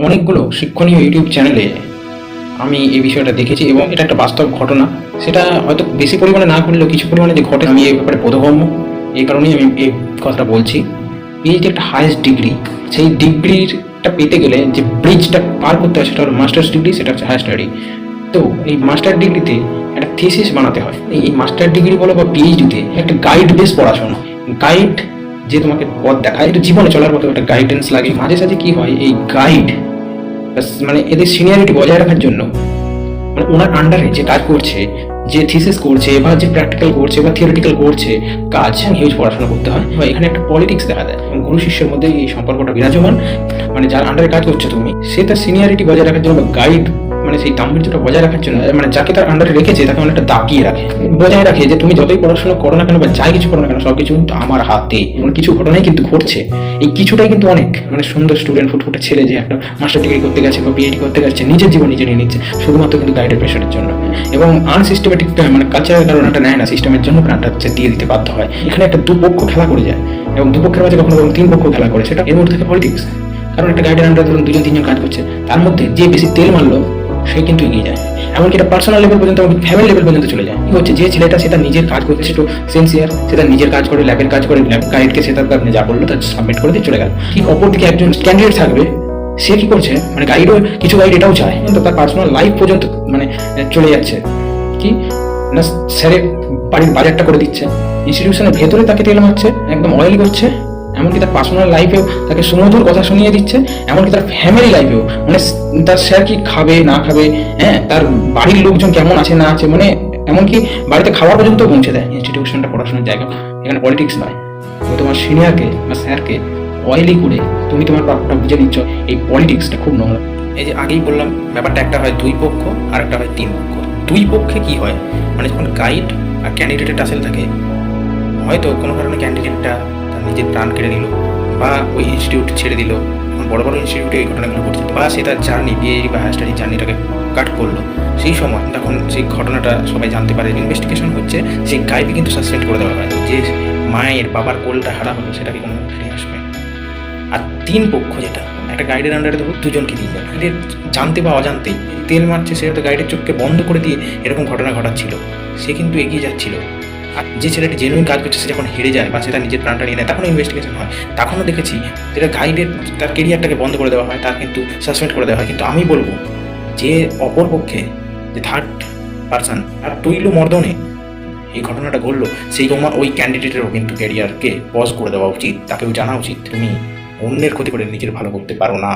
অনেকগুলো শিক্ষণীয় ইউটিউব চ্যানেলে আমি এই বিষয়টা দেখেছি এবং এটা একটা বাস্তব ঘটনা। সেটা হয়তো বেশি পরিমাণে না করলেও কিছু পরিমাণে যে ঘটে, আমি এই ব্যাপারে বোধগম্য। এই কারণেই আমি এই কথাটা বলছি। পিএইচডি একটা হায়েস্ট ডিগ্রি, সেই ডিগ্রিটা পেতে গেলে যে ব্রিজটা পার করতে হয় সেটা হলো মাস্টার্স ডিগ্রি, সেটা হচ্ছে হায়েস্ট স্টাডি। তো এই মাস্টার ডিগ্রিতে একটা থিসিস বানাতে হয়। এই মাস্টার ডিগ্রি বলো বা পিএইচডিতে একটা গাইড বেস পড়াশোনা, গাইড যে তোমাকে পথ দেখায়, এটা জীবনে চলার মতো একটা গাইডেন্স লাগে। মাঝে সাঝে কি হয়, এই গাইড মানে এদের সিনিয়রিটি বজায় রাখার জন্য মানে ওনার আন্ডারে যে কাজ করছে, যে থিসিস করছে বা যে প্র্যাকটিক্যাল করছে বা থিওরিটিক্যাল করছে কাজ, হিউজ পড়াশোনা করতে হয়। বা এখানে একটা পলিটিক্স দেখা দেয় এবং গুরু শিষ্যের মধ্যে এই সম্পর্কটা বিরাজমান। মানে যার আন্ডারে কাজ করছে তুমি, সে তার সিনিয়রিটি বজায় রাখার জন্য গাইড মানে সেই গাম্ভীর্যটা বজায় রাখার জন্য মানে যাকে তার আন্ডারে রেখেছে তাকে অনেকটা দাপিয়ে রাখে, বজায় রাখে যে তুমি যতই পড়াশোনা করো না কেন বা যাই কিছু করো না কেন সবকিছু কিন্তু আমার হাতে। মানে কিছু ঘটনাই কিন্তু ঘটছে, এই কিছুটাই কিন্তু অনেক মানে সুন্দর স্টুডেন্ট ফুটফুটে ছেলে যে একটা মাস্টার ডিগ্রি করতে গেছে বা পিএইচডি করতে গেছে, নিজের জীবন নিজে নিয়ে নিচ্ছে শুধুমাত্র কিন্তু গাইডের প্রেশারের জন্য। এবং আনসিস্টেমেটিক মানে কালচারের কারণে একটা নেয় না, সিস্টেমের জন্য প্রাণটা হচ্ছে দিয়ে দিতে বাধ্য হয়। এখানে একটা দুপক্ষ খেলা করে যায় এবং দুপক্ষের মাঝে কখনো কখনো তিন পক্ষ খেলা করে, সেটা এর মধ্যে থাকে পলিটিক্স। কারণ একটা গাইডের আন্ডারে ধরুন দুজন তিনজন কাজ করছে, তার মধ্যে যে বেশি তেল মারলো সে কিন্তু এগিয়ে যায়। এমনকি এটা পার্সোনাল লেভেল পর্যন্ত, ফ্যামিলি লেভেল পর্যন্ত চলে যায়। কি হচ্ছে, যে ছেলেটা সেটা নিজের কাজ করছে, একটু সিনসিয়ার, সেটা নিজের কাজ করে, ল্যাবের কাজ করে, ল্যাব গাইডকে সে তার যা বললো তা সাবমিট করে দিয়ে চলে গেল। ঠিক অপরদিকে একজন ক্যান্ডিডেট থাকবে, সে কি করছে, মানে গাইডও কিছু গাইড এটাও চায় কিন্তু তার পার্সোনাল লাইফ পর্যন্ত মানে চলে যাচ্ছে। কি না, স্যারের বাড়ির বাজারটা করে দিচ্ছে, ইনস্টিটিউশনের ভেতরে তাকে তেল মারছে, একদম অয়েলি করছে, এমনকি তার পার্সোনাল লাইফেও তাকে সুমধুর কথা শুনিয়ে দিচ্ছে, এমনকি তার ফ্যামিলি লাইফেও মানে তার স্যার কি খাবে না খাবে, হ্যাঁ তার বাড়ির লোকজন কেমন আছে না আছে, মানে এমনকি বাড়িতে খাওয়া পর্যন্ত পৌঁছে দেয়। ইনস্টিটিউশনটা পড়াশোনার জায়গা, এখানে পলিটিক্স নয়। তুমি তোমার সিনিয়রকে বা স্যারকে অয়েলি করে তুমি তোমার প্রাপ্যটা বুঝে নিচ্ছ, এই পলিটিক্সটা খুব নোংরা। এই যে আগেই বললাম ব্যাপারটা, একটা হয় দুই পক্ষ আর একটা হয় তিন পক্ষ। দুই পক্ষে কি হয়, মানে যখন গাইড আর ক্যান্ডিডেটের টাসেল থাকে, হয়তো কোনো কারণে ক্যান্ডিডেটটা তার নিজের প্রাণ কেড়ে নিল বা ওই ইনস্টিটিউট ছেড়ে দিল, এখন বড় বড় ইনস্টিটিউটে এই ঘটনাগুলো ঘটছে, বা সে তার জার্নি পিএইচডি বা হায়ার স্টাডি জার্নিটাকে কাট করলো। সেই সময় তখন সেই ঘটনাটা সবাই জানতে পারে, ইনভেস্টিগেশন হচ্ছে, সেই গাইডকে কিন্তু সাসপেন্ড করে দেওয়া হয়। যে মায়ের বাবার কোলটা হারা হলো সেটাকে কোনো ফিরে আসবে। আর তিন পক্ষ, যেটা একটা গাইডের আন্ডারে ধরো দুজনকে তিনজন, গাইডের জানতে বা অজান্তে তেল মারছে, সে হয়তো গাইডের চোখকে বন্ধ করে দিয়ে এরকম ঘটনা ঘটাচ্ছিল, সে কিন্তু এগিয়ে যাচ্ছিল। আর যে ছেলেটি জেনুইন কাজ করছে সে যখন হেরে যায় বা সে তার নিজের প্রাণটা নিয়ে নেয়, তখনও ইনভেস্টিগেশন হয়। তখনও দেখেছি যেটা গাইডের তার কেরিয়ারটাকে বন্ধ করে দেওয়া হয়, তার কিন্তু সাসপেন্ড করে দেওয়া হয়। কিন্তু আমি বলবো যে অপর পক্ষে যে থার্ড পার্সন আর তৈল মর্দনে এই ঘটনাটা ঘটলো, সেই তোমার ওই ক্যান্ডিডেটেরও কিন্তু ক্যারিয়ারকে পজ করে দেওয়া উচিত। তাকেও জানা উচিত তুমি অন্যের ক্ষতি করে নিজের ভালো করতে পারো না।